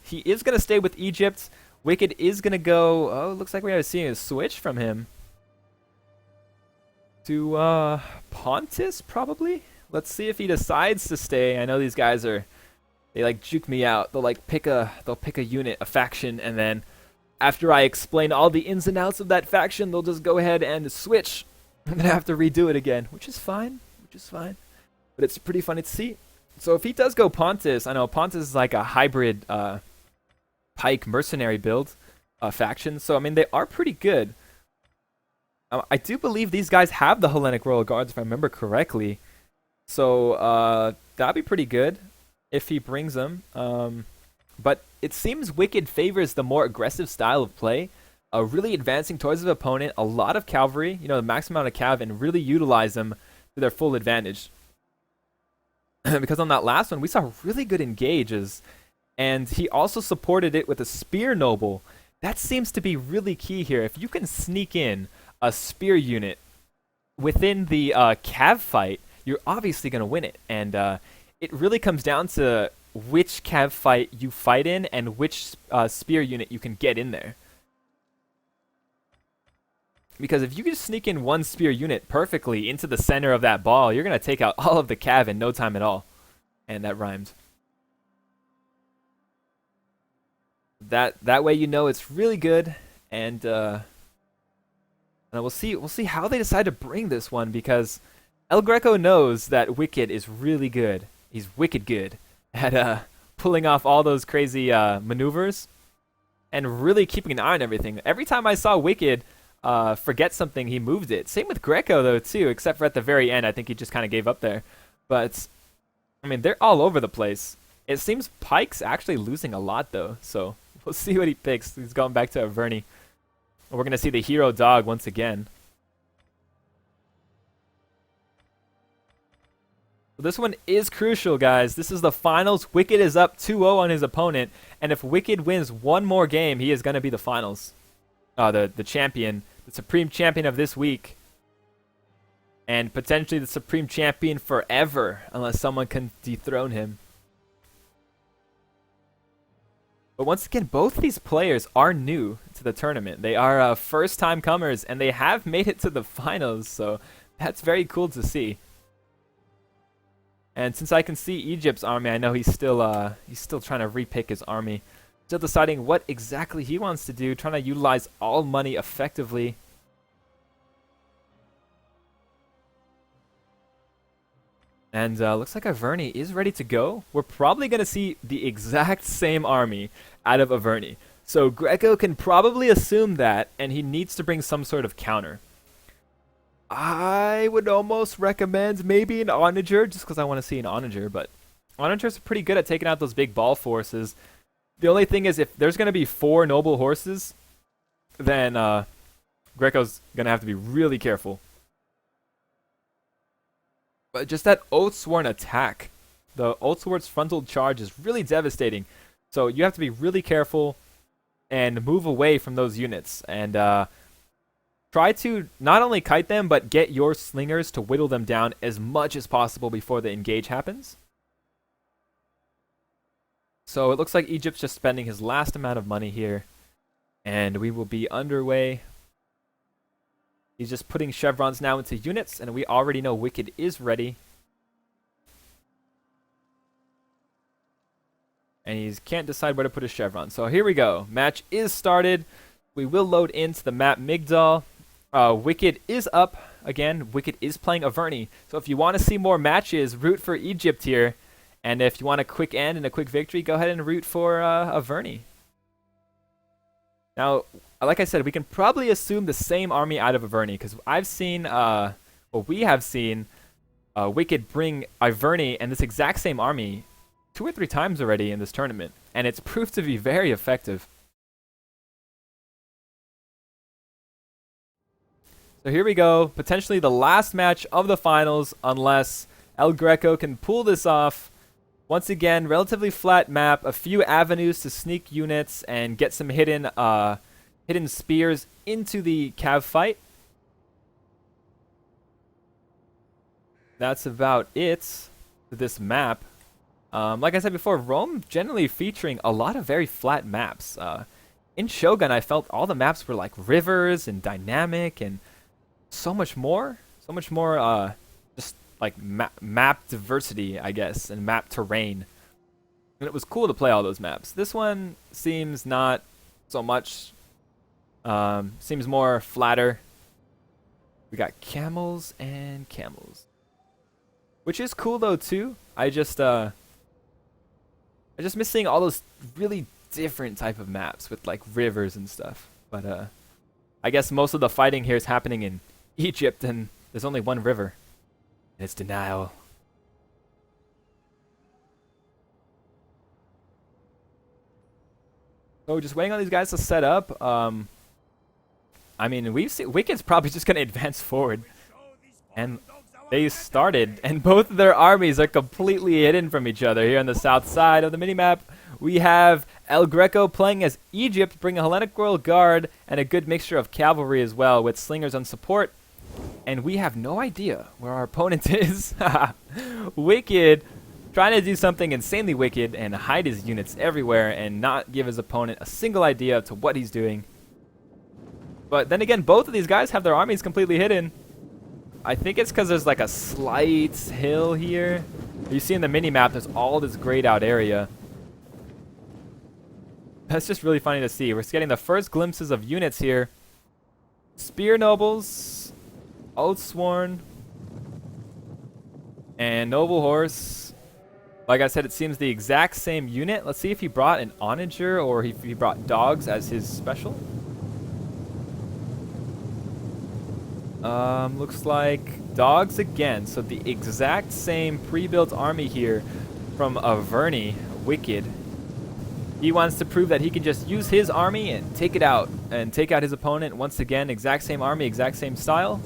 He is going to stay with Egypt. Wicked is going to go... Oh, looks like we are seeing a switch from him. To Pontus, probably? Let's see if he decides to stay. I know these guys are... They like juke me out. They'll like pick a unit, a faction, and then after I explain all the ins and outs of that faction, they'll just go ahead and switch. I'm going to have to redo it again, which is fine. But it's pretty funny to see. So if he does go Pontus, I know Pontus is like a hybrid Pike mercenary build faction. So, I mean, they are pretty good. I do believe these guys have the Hellenic Royal Guards, if I remember correctly. So that'd be pretty good if he brings them. But it seems Wicked favors the more aggressive style of play, really advancing towards the opponent, a lot of cavalry, the maximum amount of cav, and really utilize them to their full advantage. Because on that last one, we saw really good engages, and he also supported it with a spear noble. That seems to be really key here. If you can sneak in a spear unit within the cav fight, you're obviously going to win it. And it really comes down to which cav fight you fight in and which spear unit you can get in there. Because if you can sneak in one spear unit perfectly into the center of that ball, you're going to take out all of the cav in no time at all. And that rhymed. That way you know it's really good, and we'll see how they decide to bring this one, because El Greco knows that Wicked is really good. He's wicked good at pulling off all those crazy maneuvers and really keeping an eye on everything. Every time I saw Wicked forget something, he moved it. Same with Greco though too, except for at the very end. I think he just kind of gave up there. But I mean, they're all over the place. It seems Pike's actually losing a lot though, so we'll see what he picks. He's going back to Averni. We're going to see the hero dog once again. So this one is crucial, guys. This is the finals. Wicked is up 2-0 on his opponent, and if Wicked wins one more game, he is going to be the finals. The champion, the supreme champion of this week. And potentially the supreme champion forever, unless someone can dethrone him. But once again, both these players are new to the tournament. They are first-time comers, and they have made it to the finals, so that's very cool to see. And since I can see Egypt's army, I know he's still trying to repick his army. Still deciding what exactly he wants to do, trying to utilize all money effectively. And looks like Averni is ready to go. We're probably going to see the exact same army out of Averni. So Greco can probably assume that, and he needs to bring some sort of counter. I would almost recommend maybe an Onager, just because I want to see an Onager, but Onagers are pretty good at taking out those big ball forces. The only thing is, if there's going to be 4 noble horses, then Greco's going to have to be really careful. But just that Oathsworn attack, the Oathsworn's frontal charge is really devastating. So you have to be really careful and move away from those units. And try to not only kite them, but get your slingers to whittle them down as much as possible before the engage happens. So it looks like Egypt's just spending his last amount of money here. And we will be underway. He's just putting chevrons now into units, and we already know Wicked is ready. And he can't decide where to put his chevron. So here we go. Match is started. We will load into the map Migdal. Wicked is up. Again, Wicked is playing Averni. So if you want to see more matches, root for Egypt here. And if you want a quick end and a quick victory, go ahead and root for Averni. Now, like I said, we can probably assume the same army out of Averni, because I've seen, we have seen Wicked bring Averni and this exact same army 2 or 3 times already in this tournament, and it's proved to be very effective. So here we go, potentially the last match of the finals, unless El Greco can pull this off. Once again, relatively flat map, a few avenues to sneak units and get some hidden spears into the cav fight. That's about it for this map. Like I said before, Rome generally featuring a lot of very flat maps. In Shogun, I felt all the maps were like rivers and dynamic and so much more. So much more just like map diversity, I guess, and map terrain. And it was cool to play all those maps. This one seems not so much. Seems more flatter. We got camels and camels, which is cool though too. I just miss seeing all those really different type of maps with like rivers and stuff. But I guess most of the fighting here is happening in Egypt, and there's only one river. And it's denial. So just waiting on these guys to set up. I mean, we've seen Wicked's probably just going to advance forward. And they started, and both of their armies are completely hidden from each other. Here on the south side of the minimap, we have El Greco playing as Egypt, bringing a Hellenic Royal Guard and a good mixture of cavalry as well, with slingers on support. And we have no idea where our opponent is. Wicked, trying to do something insanely wicked and hide his units everywhere and not give his opponent a single idea to what he's doing. But then again, both of these guys have their armies completely hidden. I think it's because there's like a slight hill here. You see in the mini-map, there's all this grayed out area. That's just really funny to see. We're getting the first glimpses of units here. Spear Nobles, Oathsworn, and Noble Horse. Like I said, it seems the exact same unit. Let's see if he brought an Onager or if he brought dogs as his special. Looks like dogs again. So the exact same pre-built army here from Averni, Wicked. He wants to prove that he can just use his army and take it out. And take out his opponent. Once again, exact same army, exact same style.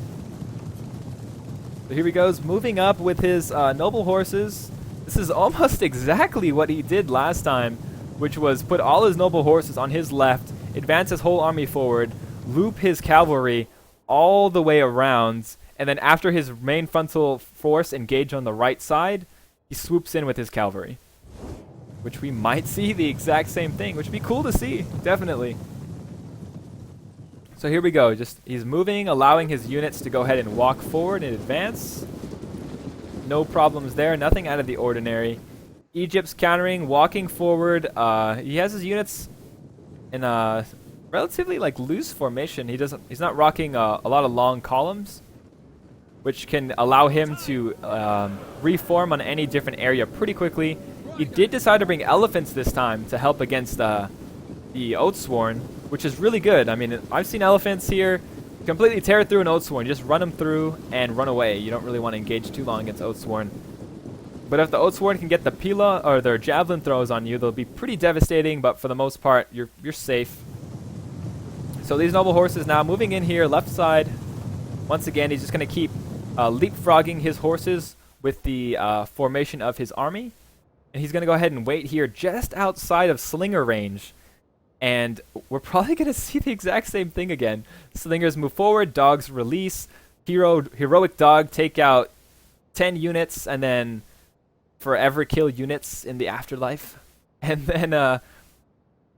So here he goes, moving up with his noble horses. This is almost exactly what he did last time, which was put all his noble horses on his left, advance his whole army forward, loop his cavalry all the way around, and then after his main frontal force engage on the right side, he swoops in with his cavalry. Which we might see the exact same thing, which would be cool to see, definitely. So here we go, just he's moving, allowing his units to go ahead and walk forward and advance. No problems there, nothing out of the ordinary. Egypt's countering, walking forward. He has his units in a relatively like loose formation. He's not rocking a lot of long columns, which can allow him to reform on any different area pretty quickly. He did decide to bring elephants this time to help against the Oathsworn, which is really good. I mean, I've seen elephants here completely tear through an Oathsworn. Just run them through and run away. You don't really want to engage too long against Oathsworn. But if the Oathsworn can get the Pila or their javelin throws on you, they'll be pretty devastating, but for the most part, you're safe. So these noble horses now moving in here, left side. Once again, he's just going to keep leapfrogging his horses with the formation of his army. And he's going to go ahead and wait here just outside of slinger range. And we're probably going to see the exact same thing again. Slingers move forward, dogs release. Heroic dog take out 10 units and then forever kill units in the afterlife. And then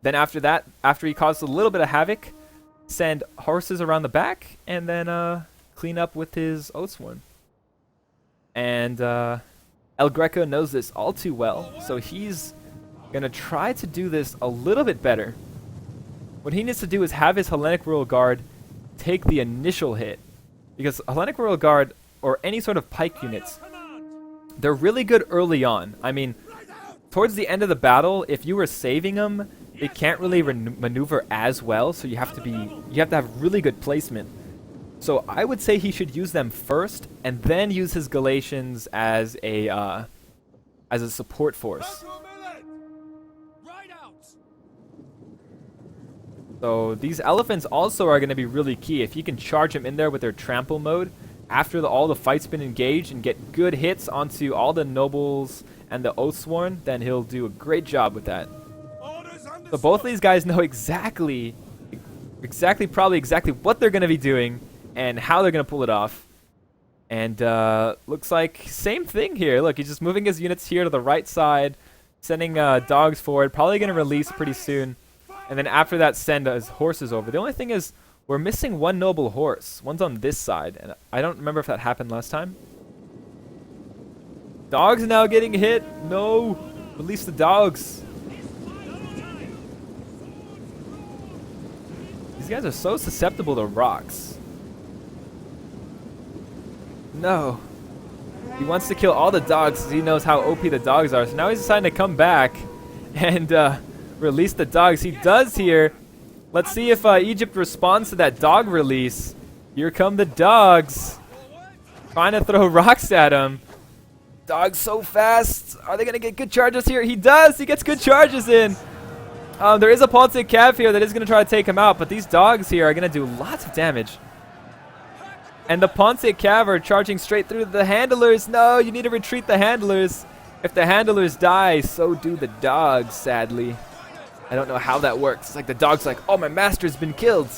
after that, after he causes a little bit of havoc, send horses around the back and then clean up with his Oathsworn. And El Greco knows this all too well, so he's going to try to do this a little bit better. What he needs to do is have his Hellenic Royal Guard take the initial hit. Because Hellenic Royal Guard, or any sort of pike units, they're really good early on. I mean, towards the end of the battle, if you were saving them, they can't really maneuver as well, so you have to have really good placement. So I would say he should use them first, and then use his Galatians as a support force. So these elephants also are going to be really key. If you can charge them in there with their trample mode, after all the fight's been engaged, and get good hits onto all the nobles and the Oathsworn, then he'll do a great job with that. So both of these guys know exactly what they're going to be doing and how they're going to pull it off. And looks like same thing here. Look, he's just moving his units here to the right side, sending dogs forward, probably going to release pretty soon. And then after that, send his horses over. The only thing is, we're missing one noble horse. One's on this side, and I don't remember if that happened last time. Dogs now getting hit. No! Release the dogs. These guys are so susceptible to rocks. No. He wants to kill all the dogs because he knows how OP the dogs are. So now he's deciding to come back and release the dogs. He does here. Let's see if Egypt responds to that dog release. Here come the dogs. Trying to throw rocks at him. Dog's so fast. Are they going to get good charges here? He does. He gets good charges in. There is a Baltic Cav here that is going to try to take him out, but these dogs here are going to do lots of damage. And the Pontic Cav are charging straight through the handlers. No, you need to retreat the handlers. If the handlers die, so do the dogs, sadly. I don't know how that works. It's like the dog's like, oh, my master's been killed.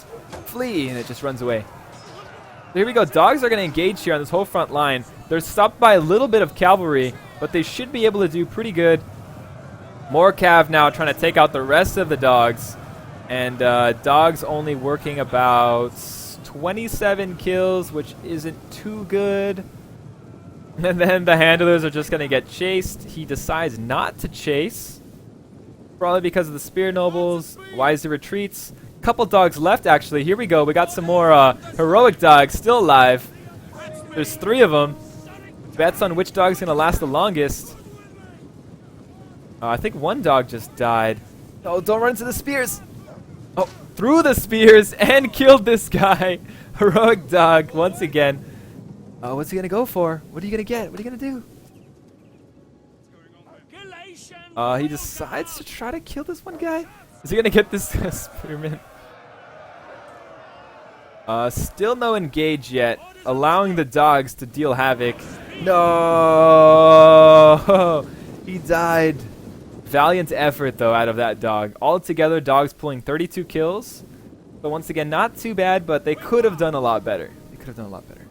Flee, and it just runs away. So here we go. Dogs are going to engage here on this whole front line. They're stopped by a little bit of cavalry, but they should be able to do pretty good. More Cav now trying to take out the rest of the dogs. And dogs only working about 27 kills, which isn't too good. And then the handlers are just going to get chased. He decides not to chase. Probably because of the spear nobles. Wisely retreats. Couple dogs left, actually. Here we go. We got some more heroic dogs still alive. There's 3 of them. Bets on which dog's going to last the longest. I think one dog just died. Oh, don't run into the spears. Oh, threw the spears and killed this guy. Heroic dog once again. Oh, what's he going to go for? What are you going to get? What are you going to do? He decides to try to kill this one guy. Is he going to get this spearman? Still no engage yet. Allowing the dogs to deal havoc. No! He died. Valiant effort, though, out of that dog. Altogether, dogs pulling 32 kills. But once again, not too bad, but they could have done a lot better. They could have done a lot better.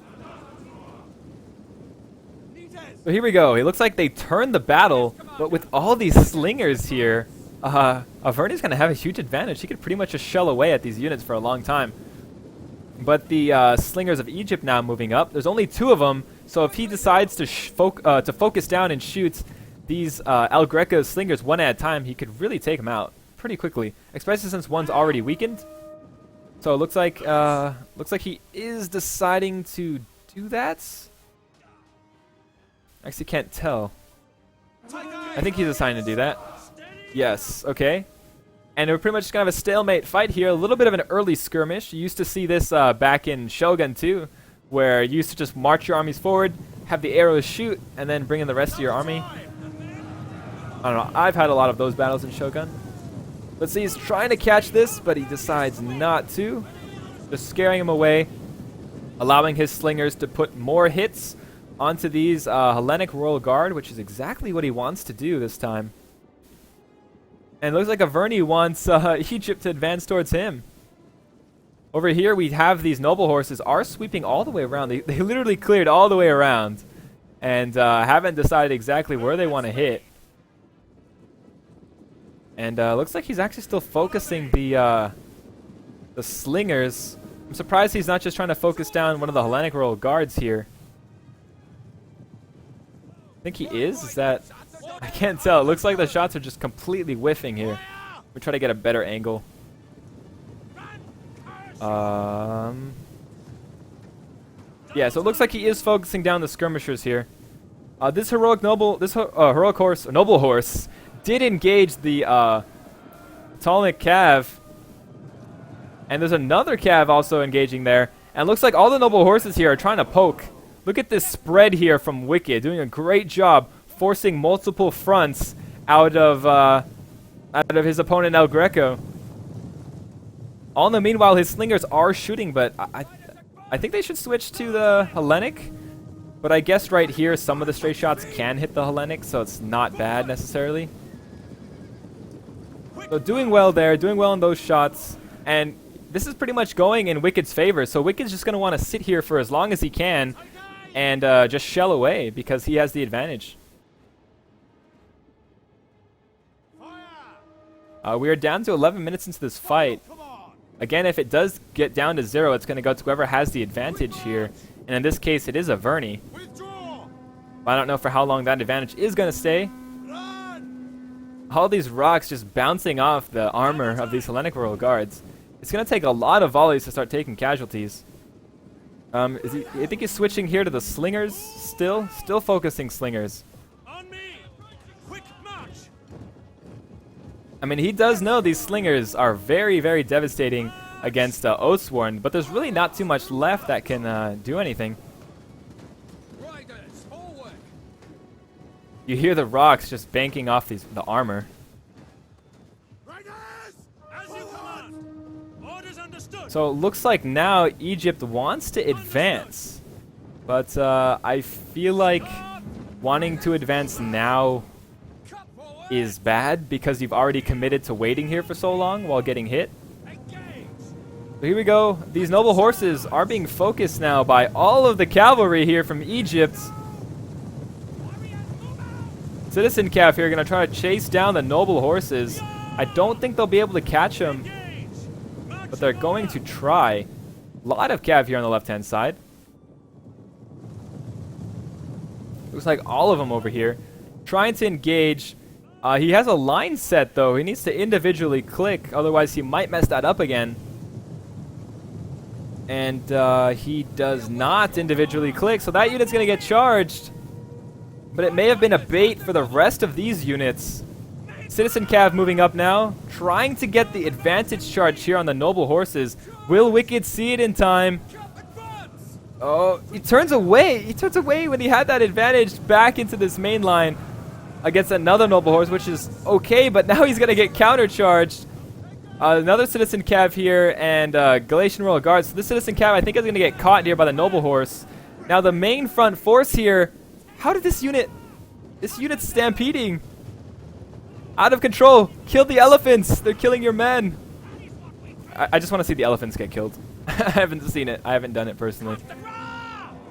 So here we go. It looks like they turned the battle, but with all these slingers here, Averni's going to have a huge advantage. He could pretty much just shell away at these units for a long time. But the slingers of Egypt now moving up. There's only 2 of them, so if he decides to focus down and shoot these El Greco's slingers one at a time, he could really take them out pretty quickly, especially since one's already weakened. So it looks like he is deciding to do that. Actually, can't tell. I think he's deciding to do that. Yes. Okay. And we're pretty much just gonna have a stalemate fight here. A little bit of an early skirmish. You used to see this back in Shogun 2, where you used to just march your armies forward, have the arrows shoot, and then bring in the rest of your army. I don't know. I've had a lot of those battles in Shogun. Let's see. He's trying to catch this, but he decides not to. Just scaring him away, allowing his slingers to put more hits onto these Hellenic Royal Guard, which is exactly what he wants to do this time. And it looks like Averni wants Egypt to advance towards him. Over here we have these noble horses are sweeping all the way around. They literally cleared all the way around and haven't decided exactly where they want to hit. And looks like he's actually still focusing the slingers. I'm surprised he's not just trying to focus down one of the Hellenic Royal Guards here. I think he is? Is that... I can't tell. It looks like the shots are just completely whiffing here. We'll try to get a better angle. Yeah, so it looks like he is focusing down the skirmishers here. This noble horse did engage the Ptolemaic Cav. And there's another Cav also engaging there. And it looks like all the noble horses here are trying to poke. Look at this spread here from Wicked, doing a great job forcing multiple fronts out of his opponent El Greco. All in the meanwhile, his slingers are shooting, but I think they should switch to the Hellenic. But I guess right here, some of the stray shots can hit the Hellenic, so it's not bad necessarily. So doing well there, doing well in those shots, and this is pretty much going in Wicked's favor. So Wicked's just going to want to sit here for as long as he can and just shell away because he has the advantage. We are down to 11 minutes into this fight. Again, if it does get down to 0, it's going to go to whoever has the advantage here. And in this case, it is Averni. I don't know for how long that advantage is going to stay. All these rocks just bouncing off the armor of these Hellenic Royal Guards. It's going to take a lot of volleys to start taking casualties. I think he's switching here to the slingers still. Still focusing slingers. I mean, he does know these slingers are very, very devastating against Oathsworn, but there's really not too much left that can do anything. You hear the rocks just banking off the armor. So it looks like now Egypt wants to advance, but I feel like wanting to advance now is bad because you've already committed to waiting here for so long while getting hit. So here we go. These noble horses are being focused now by all of the cavalry here from Egypt. Citizen Cav here going to try to chase down the noble horses. I don't think they'll be able to catch them, but they're going to try. A lot of Cav here on the left-hand side. Looks like all of them over here trying to engage. He has a line set, though. He needs to individually click, otherwise he might mess that up again. And he does not individually click, so that unit's going to get charged. But it may have been a bait for the rest of these units. Citizen Cav moving up now, trying to get the advantage charge here on the noble horses. Will Wicked see it in time? Oh, he turns away. He turns away when he had that advantage back into this main line against another noble horse, which is okay, but now he's going to get countercharged. Another Citizen Cav here and Galatian Royal Guard. So this Citizen Cav, I think, is going to get caught here by the noble horse. Now the main front force here. How did this unit's stampeding? Out of control. Kill the elephants. They're killing your men. I just want to see the elephants get killed. I haven't seen it. I haven't done it personally.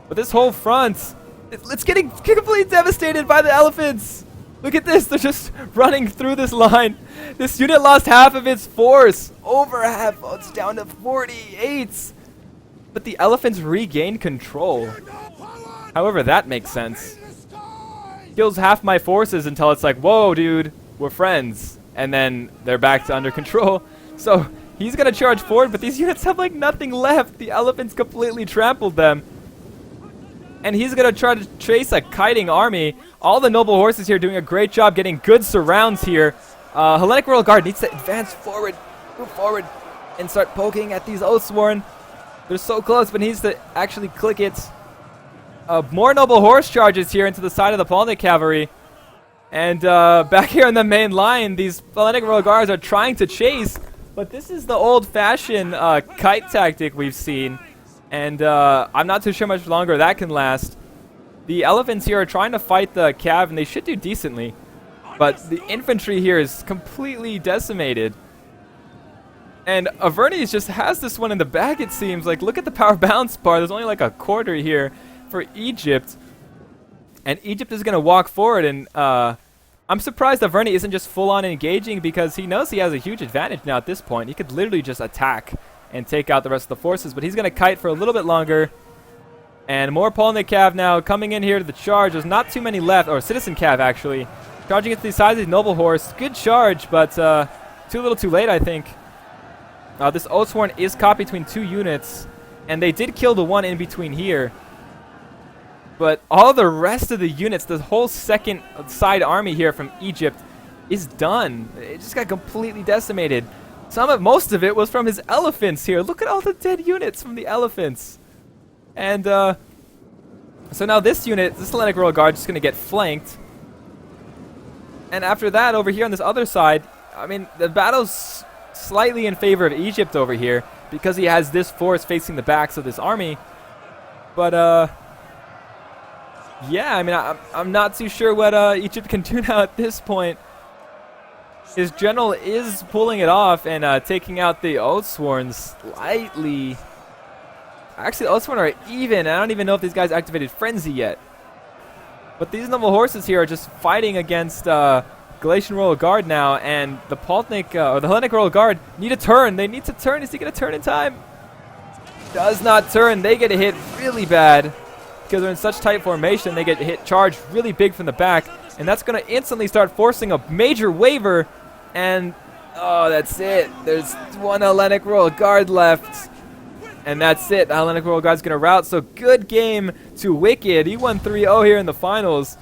But this whole front, it's getting completely devastated by the elephants. Look at this. They're just running through this line. This unit lost half of its force. Over half. Oh, it's down to 48. But the elephants regained control. However, that makes sense. Kills half my forces until it's like, whoa, dude, we're friends. And then they're back to under control. So he's going to charge forward, but these units have like nothing left. The elephants completely trampled them. And he's going to try to chase a kiting army. All the noble horses here doing a great job getting good surrounds here. Hellenic Royal Guard needs to advance forward, move forward, and start poking at these Oathsworn. They're so close, but he needs to actually click it. More noble horse charges here into the side of the Polnic cavalry. And back here on the main line, these Hellenic Royal Guards are trying to chase. But this is the old-fashioned kite tactic we've seen. And I'm not too sure how much longer that can last. The elephants here are trying to fight the cav, and they should do decently. But the infantry here is completely decimated. And Avernes just has this one in the bag, it seems. Like, look at the power balance bar. There's only like a quarter here for Egypt. And Egypt is going to walk forward. And I'm surprised Avernes isn't just full-on engaging, because he knows he has a huge advantage now at this point. He could literally just attack and take out the rest of the forces. But he's going to kite for a little bit longer. And more Polnic Cav now coming in here to the charge. There's not too many left. Or Citizen Cav, actually. Charging into the sides of the Noble Horse. Good charge, but too little too late, I think. This Oathsworn is caught between two units. And they did kill the one in between here. But all the rest of the units, the whole second side army here from Egypt is done. It just got completely decimated. Most of it was from his elephants here. Look at all the dead units from the elephants. And so now this unit, this Hellenic Royal Guard, is just going to get flanked. And after that, over here on this other side, I mean, the battle's slightly in favor of Egypt over here because he has this force facing the backs of this army. But yeah, I mean, I'm not too sure what Egypt can do now at this point. His general is pulling it off and taking out the Oathsworn slightly. Actually, the Oathsworn are even. I don't even know if these guys activated Frenzy yet. But these noble horses here are just fighting against Galatian Royal Guard now, and the Polnic, or the Hellenic Royal Guard need a turn. They need to turn. Is he going to turn in time? Does not turn. They get hit really bad because they're in such tight formation. They get hit charged really big from the back, and that's going to instantly start forcing a major waver. And oh, that's it. There's one Hellenic Royal Guard left. And that's it. The Hellenic Royal Guard's going to rout. So good game to Wicked. He won 3-0 here in the finals.